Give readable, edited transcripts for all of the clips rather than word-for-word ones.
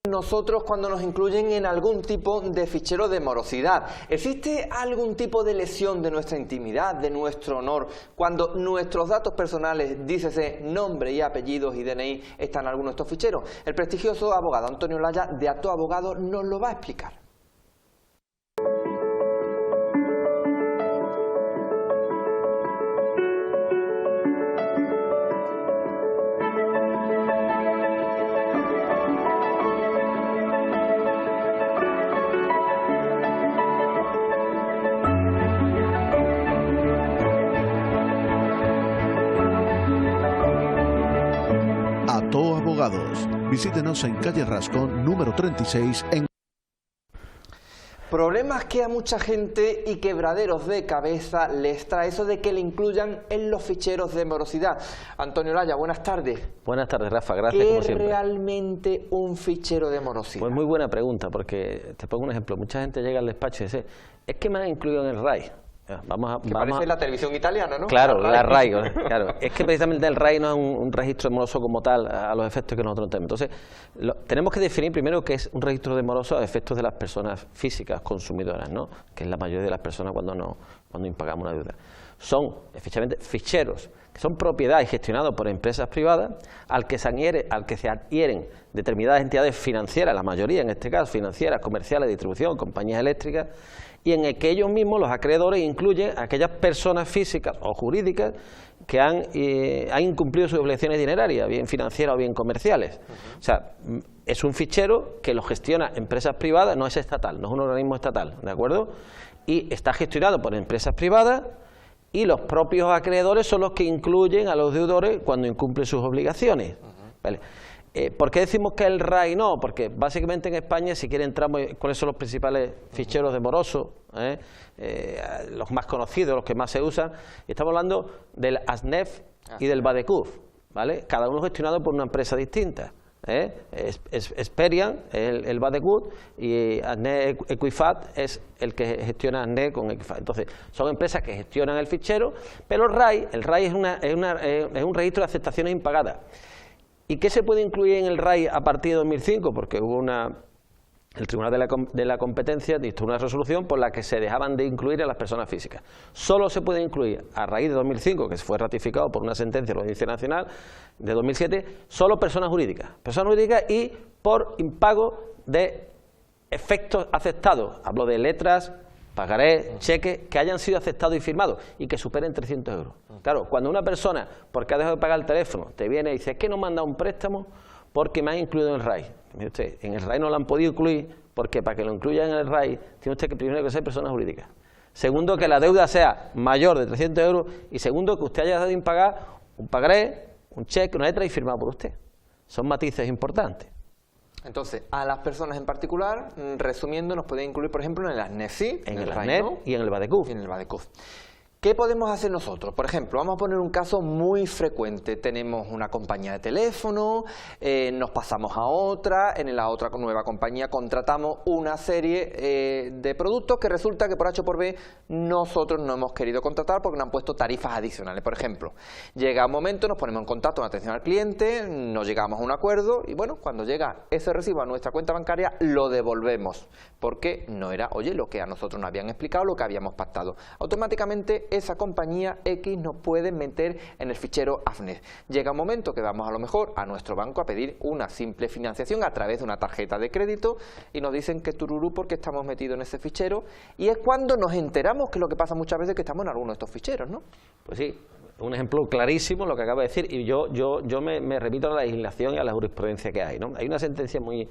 nosotros cuando nos incluyen en algún tipo de fichero de morosidad? ¿Existe algún tipo de lesión de nuestra intimidad, de nuestro honor, cuando nuestros datos personales, dícese nombre y apellidos y DNI, están en alguno de estos ficheros? El prestigioso abogado Antonio Olaya, de Acto Abogado, nos lo va a explicar. Acto Abogados. Visítenos en calle Rascón, número 36, en... Problemas que a mucha gente y quebraderos de cabeza les trae eso de que le incluyan en los ficheros de morosidad. Antonio Olaya, buenas tardes. Buenas tardes, Rafa, gracias como siempre. ¿Qué es realmente un fichero de morosidad? Pues muy buena pregunta, porque te pongo un ejemplo. Mucha gente llega al despacho y dice, es que me han incluido en el RAI. Parece la televisión italiana, ¿no? Claro, la RAI, claro. Es que precisamente el RAI no es un registro de moroso como tal a los efectos que nosotros tenemos. Entonces, tenemos que definir primero qué es un registro de moroso a efectos de las personas físicas consumidoras, ¿no? Que es la mayoría de las personas cuando impagamos una deuda. Son, efectivamente, ficheros que son propiedad y gestionados por empresas privadas al que se adhieren determinadas entidades financieras, la mayoría en este caso, financieras, comerciales, de distribución, compañías eléctricas, y en el que ellos mismos, los acreedores, incluyen a aquellas personas físicas o jurídicas que han incumplido sus obligaciones dinerarias, bien financieras o bien comerciales. O sea, es un fichero que lo gestiona empresas privadas, no es estatal, no es un organismo estatal, ¿de acuerdo? Y está gestionado por empresas privadas y los propios acreedores son los que incluyen a los deudores cuando incumplen sus obligaciones. ¿Vale? ¿Por qué decimos que el RAI no? Porque básicamente en España, si quieren entramos cuáles son los principales ficheros de moroso, los más conocidos, los que más se usan, estamos hablando del ASNEF y del Badecuf, ¿vale? Cada uno gestionado por una empresa distinta. Experian es el Badecuf y ASNEF Equifat es el que gestiona ASNEF con Equifat. Entonces, son empresas que gestionan el fichero, pero el RAI es un registro de aceptaciones impagadas. ¿Y qué se puede incluir en el RAI a partir de 2005? Porque hubo el Tribunal de la Competencia dictó una resolución por la que se dejaban de incluir a las personas físicas. Solo se puede incluir a raíz de 2005, que fue ratificado por una sentencia de la Audiencia Nacional de 2007, solo personas jurídicas y por impago de efectos aceptados. Hablo de letras, pagaré, cheques que hayan sido aceptados y firmados y que superen 300 euros. Claro, cuando una persona, porque ha dejado de pagar el teléfono, te viene y dice, es que no me han dado un préstamo porque me han incluido en el RAI. Mire usted, en el RAI no lo han podido incluir porque para que lo incluyan en el RAI tiene usted que primero que ser persona jurídica. Segundo, que la deuda sea mayor de 300 euros y segundo, que usted haya dejado de pagar un pagaré, un cheque, una letra y firmado por usted. Son matices importantes. Entonces, a las personas en particular, resumiendo, nos pueden incluir, por ejemplo, en el ASNEF, ¿sí? En el ASNEF y en el Badecuf. Y en el Badecuf. ¿Qué podemos hacer nosotros? Por ejemplo, vamos a poner un caso muy frecuente. Tenemos una compañía de teléfono, nos pasamos a otra, en la otra nueva compañía contratamos una serie de productos que resulta que por H o por B nosotros no hemos querido contratar porque nos han puesto tarifas adicionales. Por ejemplo, llega un momento, nos ponemos en contacto con atención al cliente, no llegamos a un acuerdo y bueno, cuando llega ese recibo a nuestra cuenta bancaria lo devolvemos porque no era, oye, lo que a nosotros nos habían explicado, lo que habíamos pactado. Automáticamente esa compañía X nos puede meter en el fichero ASNEF. Llega un momento que vamos a lo mejor a nuestro banco a pedir una simple financiación a través de una tarjeta de crédito y nos dicen que tururú porque estamos metidos en ese fichero y es cuando nos enteramos que lo que pasa muchas veces es que estamos en alguno de estos ficheros, ¿no? Pues sí, un ejemplo clarísimo lo que acaba de decir y yo me remito a la legislación y a la jurisprudencia que hay, ¿no? Hay una sentencia muy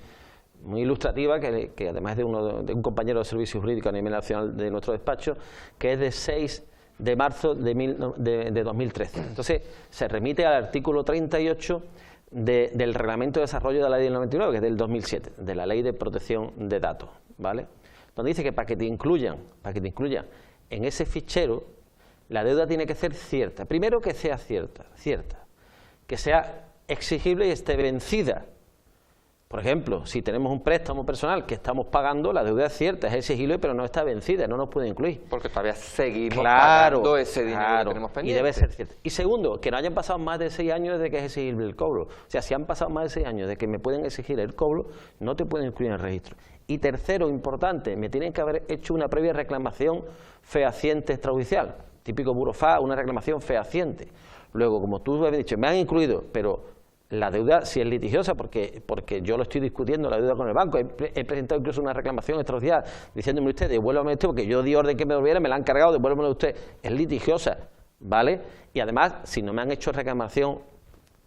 ilustrativa que además de un compañero de servicio jurídico a nivel nacional de nuestro despacho, que es de 6 de marzo de 2013. Entonces, se remite al artículo 38 del Reglamento de Desarrollo de la Ley del 99, que es del 2007, de la Ley de Protección de Datos, ¿vale? Donde dice que para que te incluyan en ese fichero, la deuda tiene que ser cierta. Primero que sea cierta, que sea exigible y esté vencida. Por ejemplo, si tenemos un préstamo personal que estamos pagando, la deuda es cierta, es exigible, pero no está vencida, no nos puede incluir. Porque todavía seguimos pagando ese dinero que tenemos pendiente. Y debe ser cierto. Y segundo, que no hayan pasado más de 6 años desde que es exigible el cobro. O sea, si han pasado más de 6 años de que me pueden exigir el cobro, no te pueden incluir en el registro. Y tercero, importante, me tienen que haber hecho una previa reclamación fehaciente extrajudicial. Típico burofax, una reclamación fehaciente. Luego, como tú has dicho, me han incluido, pero la deuda si es litigiosa, porque yo lo estoy discutiendo, la deuda con el banco. He presentado incluso una reclamación extrajudicial diciéndome usted, devuélvame usted, porque yo di orden que me devolviera, me la han cargado, devuélvame usted. Es litigiosa, ¿vale? Y además, si no me han hecho reclamación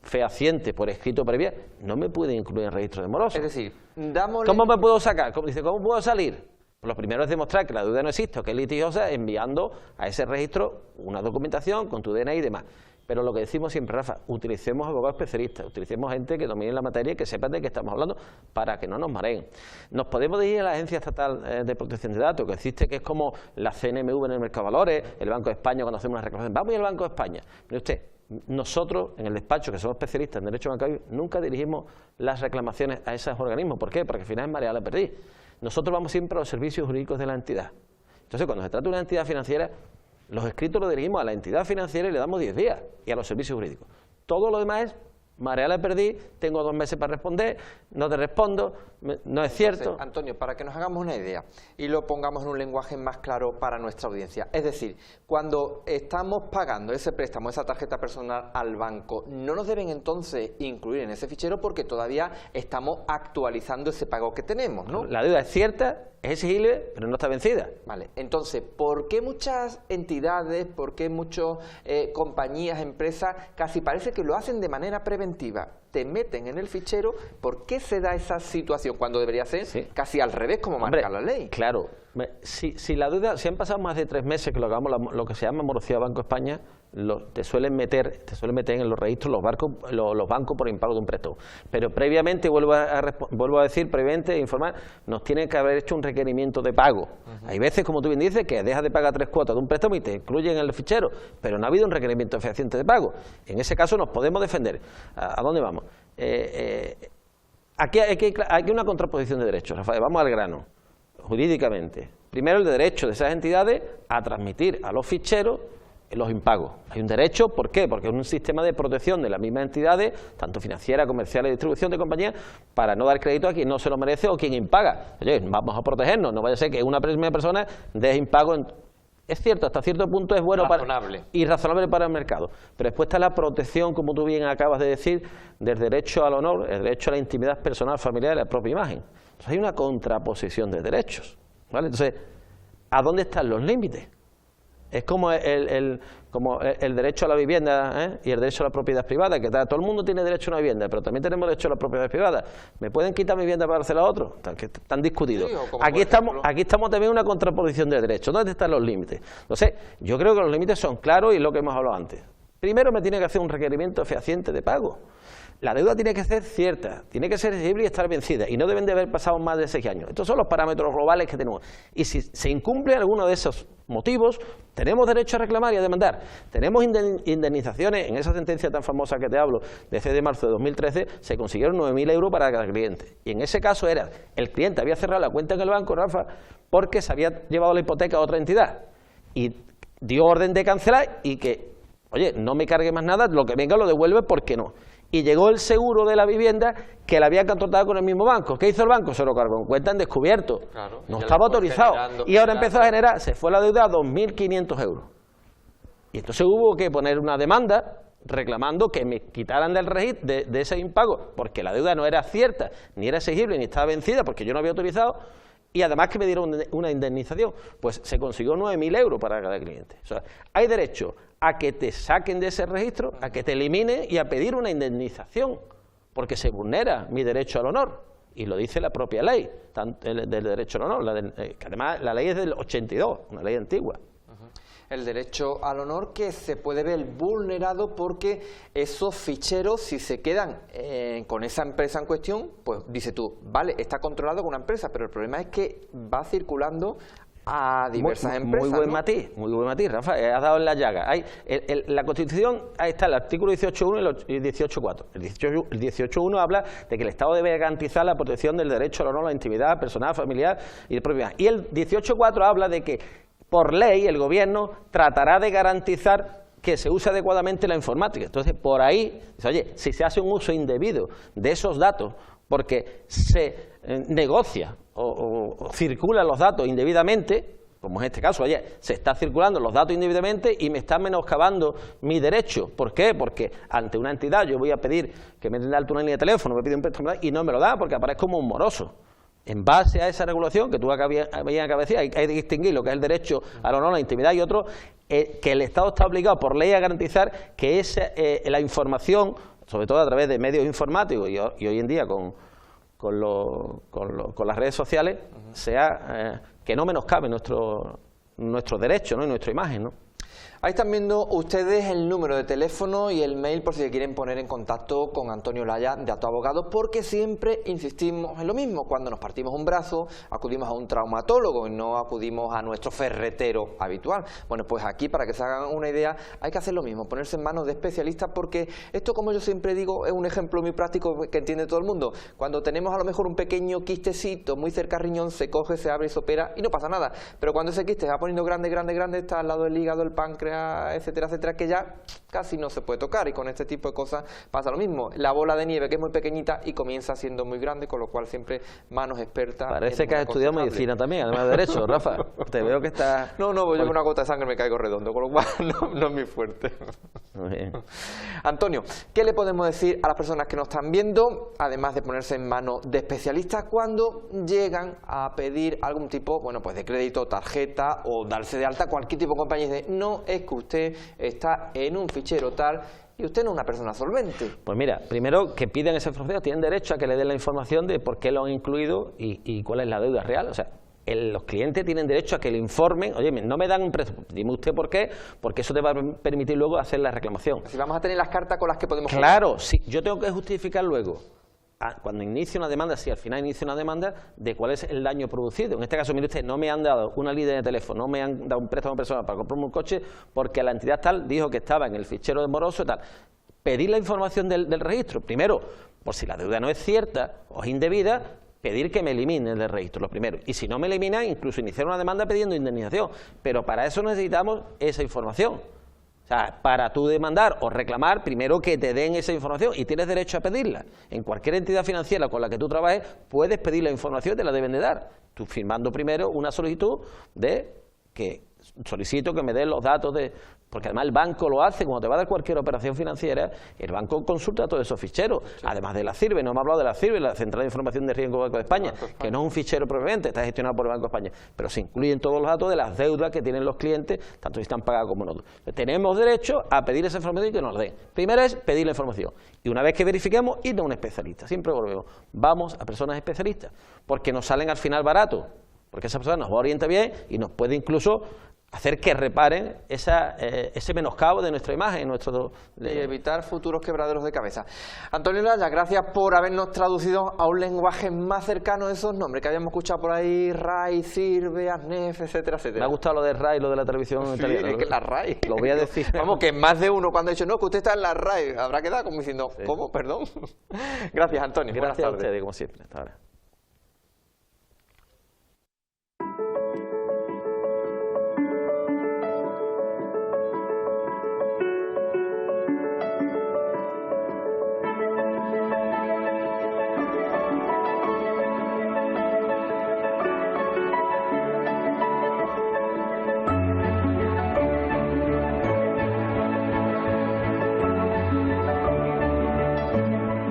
fehaciente por escrito previa, no me pueden incluir en el registro de morosos. Es decir, dámosle... ¿Cómo me puedo sacar? ¿Cómo puedo salir? Pues lo primero es demostrar que la deuda no existe o que es litigiosa, enviando a ese registro una documentación con tu DNI y demás. Pero lo que decimos siempre, Rafa, utilicemos abogados especialistas, utilicemos gente que domine la materia y que sepan de qué estamos hablando para que no nos mareen. Nos podemos dirigir a la Agencia Estatal de Protección de Datos, que existe, que es como la CNMV en el mercado de valores, el Banco de España cuando hacemos una reclamación. Vamos al Banco de España. Mire usted, nosotros en el despacho, que somos especialistas en derecho bancario, nunca dirigimos las reclamaciones a esos organismos. ¿Por qué? Porque al final es marea la perdiz. Nosotros vamos siempre a los servicios jurídicos de la entidad. Entonces, cuando se trata de una entidad financiera, los escritos los dirigimos a la entidad financiera y le damos 10 días y a los servicios jurídicos. Todo lo demás es marea la perdí, tengo 2 meses para responder, no te respondo, no es cierto. Entonces, Antonio, para que nos hagamos una idea y lo pongamos en un lenguaje más claro para nuestra audiencia, es decir, cuando estamos pagando ese préstamo, esa tarjeta personal al banco, no nos deben entonces incluir en ese fichero porque todavía estamos actualizando ese pago que tenemos, ¿no? La deuda es cierta, es exigible, pero no está vencida. Vale, entonces, ¿por qué muchas entidades, por qué muchas compañías, empresas, casi parece que lo hacen de manera preventiva? Te meten en el fichero, ¿por qué se da esa situación cuando debería ser casi al revés como marca la ley? Claro, si la deuda, si han pasado más de 3 meses que lo hagamos, lo que se llama morosidad Banco de España, te suelen meter en los registros los bancos por impago de un préstamo. Pero previamente, vuelvo a decir, previamente, informar, nos tienen que haber hecho un requerimiento de pago. Hay veces, como tú bien dices, que dejas de pagar 3 cuotas de un préstamo y te incluyen en el fichero, pero no ha habido un requerimiento fehaciente de pago. En ese caso nos podemos defender. ¿A dónde vamos? Aquí hay una contraposición de derechos, Rafael, vamos al grano, jurídicamente. Primero, el derecho de esas entidades a transmitir a los ficheros los impagos. Hay un derecho, ¿por qué? Porque es un sistema de protección de las mismas entidades, tanto financiera, comercial y distribución de compañías, para no dar crédito a quien no se lo merece o quien impaga. Oye, vamos a protegernos, no vaya a ser que una primera persona deje impago. Es cierto, hasta cierto punto es bueno y razonable para el mercado, pero después está la protección, como tú bien acabas de decir, del derecho al honor, el derecho a la intimidad personal, familiar y a la propia imagen. Entonces hay una contraposición de derechos, ¿vale? Entonces, ¿a dónde están los límites? Es como el derecho a la vivienda y el derecho a la propiedad privada, que todo el mundo tiene derecho a una vivienda, pero también tenemos derecho a la propiedad privada. ¿Me pueden quitar mi vivienda para dársela a otro? Están discutidos. Sí, aquí estamos también en una contraposición de derechos. ¿Dónde están los límites? Entonces, yo creo que los límites son claros y lo que hemos hablado antes. Primero me tiene que hacer un requerimiento fehaciente de pago. La deuda tiene que ser cierta, tiene que ser exigible y estar vencida, y no deben de haber pasado más de 6 años. Estos son los parámetros globales que tenemos. Y si se incumple alguno de esos motivos, tenemos derecho a reclamar y a demandar. Tenemos indemnizaciones, en esa sentencia tan famosa que te hablo, de 6 de marzo de 2013, se consiguieron 9.000 euros para cada cliente. Y en ese caso era, el cliente había cerrado la cuenta en el banco, Rafa, porque se había llevado la hipoteca a otra entidad. Y dio orden de cancelar y que, oye, no me cargue más nada, lo que venga lo devuelve porque no. Y llegó el seguro de la vivienda que la había contratado con el mismo banco. ¿Qué hizo el banco? Se lo cargó en cuenta en descubierto. Claro, no estaba autorizado. Y ahora empezó a generar, se fue la deuda a 2.500 euros. Y entonces hubo que poner una demanda reclamando que me quitaran del registro de ese impago, porque la deuda no era cierta, ni era exigible, ni estaba vencida, porque yo no había autorizado. Y además que me dieron una indemnización, pues se consiguió 9.000 euros para cada cliente. O sea, hay derecho a que te saquen de ese registro, a que te eliminen y a pedir una indemnización, porque se vulnera mi derecho al honor. Y lo dice la propia ley del derecho al honor, que además la ley es del 82, una ley antigua. El derecho al honor que se puede ver vulnerado porque esos ficheros, si se quedan con esa empresa en cuestión, pues dices tú, vale, está controlado con una empresa, pero el problema es que va circulando a diversas empresas. Muy buen matiz, Rafa, has dado en la llaga. La Constitución, ahí está el artículo 18.1 y el 18.4. El 18.1 habla de que el Estado debe garantizar la protección del derecho al honor, a la intimidad personal, familiar y de propiedad. Y el 18.4 habla de que, por ley, el Gobierno tratará de garantizar que se use adecuadamente la informática. Entonces, por ahí, oye, si se hace un uso indebido de esos datos porque se negocia o circulan los datos indebidamente, como en este caso, oye, se está circulando los datos indebidamente y me están menoscabando mi derecho. ¿Por qué? Porque ante una entidad yo voy a pedir que me den de alta una línea de teléfono, me pide un préstamo y no me lo da porque aparezco como un moroso. En base a esa regulación que tú habías encabezado, hay que distinguir lo que es el derecho al honor, a la intimidad y otro, que el Estado está obligado por ley a garantizar que la información, sobre todo a través de medios informáticos y hoy en día con las redes sociales, sea que no menoscabe nuestro derecho, ¿no? Y nuestra imagen, ¿no? Ahí están viendo ustedes el número de teléfono y el mail por si se quieren poner en contacto con Antonio Olaya de Ato Abogados, porque siempre insistimos en lo mismo. Cuando nos partimos un brazo, acudimos a un traumatólogo y no acudimos a nuestro ferretero habitual. Bueno, pues aquí, para que se hagan una idea, hay que hacer lo mismo, ponerse en manos de especialistas, porque esto, como yo siempre digo, es un ejemplo muy práctico que entiende todo el mundo. Cuando tenemos a lo mejor un pequeño quistecito muy cerca al riñón, se coge, se abre y se opera y no pasa nada. Pero cuando ese quiste se va poniendo grande, está al lado del hígado, el páncreas, etcétera, etcétera, que ya casi no se puede tocar, y con este tipo de cosas pasa lo mismo. La bola de nieve, que es muy pequeñita y comienza siendo muy grande, con lo cual siempre manos expertas. Parece que has estudiado medicina también, además de derecho, Rafa. Te veo que estás... No, pues yo con una gota de sangre me caigo redondo, con lo cual no es muy fuerte. Muy bien. Antonio, ¿qué le podemos decir a las personas que nos están viendo, además de ponerse en manos de especialistas, cuando llegan a pedir algún tipo, bueno, pues de crédito, tarjeta o darse de alta cualquier tipo de compañía? De no, es que usted está en un fichero tal y usted no es una persona solvente. Pues mira, primero que piden esa información, tienen derecho a que le den la información de por qué lo han incluido y cuál es la deuda real. O sea, los clientes tienen derecho a que le informen, oye, no me dan un préstamo, dime usted por qué, porque eso te va a permitir luego hacer la reclamación. Si vamos a tener las cartas con las que podemos... Claro, sí, yo tengo que justificar luego, cuando inicie una demanda, si al final inicia una demanda, de cuál es el daño producido. En este caso, mire usted, no me han dado una línea de teléfono, no me han dado un préstamo personal para comprarme un coche, porque la entidad tal dijo que estaba en el fichero de moroso y tal. Pedir la información del registro, primero, por si la deuda no es cierta o es indebida, pedir que me eliminen del registro, lo primero. Y si no me eliminan, incluso iniciar una demanda pidiendo indemnización. Pero para eso necesitamos esa información. O sea, para tú demandar o reclamar, primero que te den esa información, y tienes derecho a pedirla. En cualquier entidad financiera con la que tú trabajes, puedes pedir la información, te la deben de dar. Tú firmando primero una solicitud de que solicito que me den los datos de... Porque además el banco lo hace, cuando te va a dar cualquier operación financiera, el banco consulta todos esos ficheros, sí. Además de la CIRBE, no hemos hablado de la CIRBE, la Central de Información de Riesgo Banco de España, que no es un fichero propiamente, está gestionado por el Banco de España, pero se incluyen todos los datos de las deudas que tienen los clientes, tanto si están pagados como no. Tenemos derecho a pedir esa información y que nos den. Primero es pedir la información, y una vez que verifiquemos, ir a un especialista, siempre volvemos, vamos a personas especialistas, porque nos salen al final baratos, porque esa persona nos va a orientar bien y nos puede incluso hacer que reparen ese menoscabo de nuestra imagen. Y evitar futuros quebraderos de cabeza. Antonio Olaya, gracias por habernos traducido a un lenguaje más cercano de esos nombres que habíamos escuchado por ahí, RAI, CIRBE, ASNEF, etcétera, etcétera. Me ha gustado lo de RAI, lo de la televisión italiana. Es que la RAI. Lo voy a decir. Vamos, que más de uno cuando ha dicho, no, que usted está en la RAI, habrá quedado como diciendo, sí. ¿Cómo? Perdón. Gracias, Antonio. Gracias a ustedes, como siempre. Hasta ahora.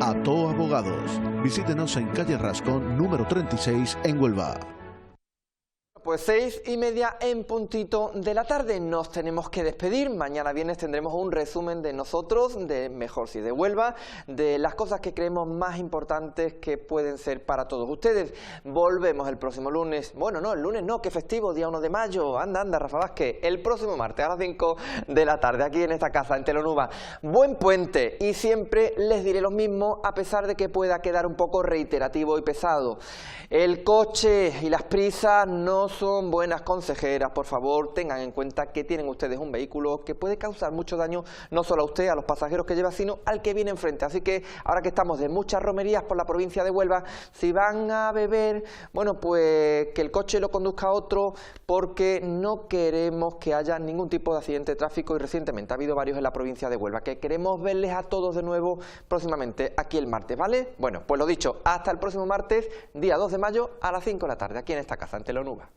Ato Abogados. Visítenos en calle Rascón, número 36, en Huelva. Pues 6:30 en puntito de la tarde, nos tenemos que despedir. Mañana viernes tendremos un resumen de nosotros, de Mejor Si de Huelva, de las cosas que creemos más importantes que pueden ser para todos ustedes. Volvemos el próximo lunes, bueno, no, el lunes no, que festivo, día 1 de mayo, anda, Rafa Vázquez, el próximo martes a las 5 de la tarde, aquí en esta casa, en Telonuba. Buen puente, y siempre les diré lo mismo, a pesar de que pueda quedar un poco reiterativo y pesado. El coche y las prisas no son buenas consejeras, por favor, tengan en cuenta que tienen ustedes un vehículo que puede causar mucho daño, no solo a usted, a los pasajeros que lleva, sino al que viene enfrente. Así que ahora que estamos de muchas romerías por la provincia de Huelva, si van a beber, bueno, pues que el coche lo conduzca otro, porque no queremos que haya ningún tipo de accidente de tráfico, y recientemente ha habido varios en la provincia de Huelva, que queremos verles a todos de nuevo próximamente aquí el martes, ¿vale? Bueno, pues lo dicho, hasta el próximo martes, día 2 de mayo a las 5 de la tarde, aquí en esta casa, en Telonuba.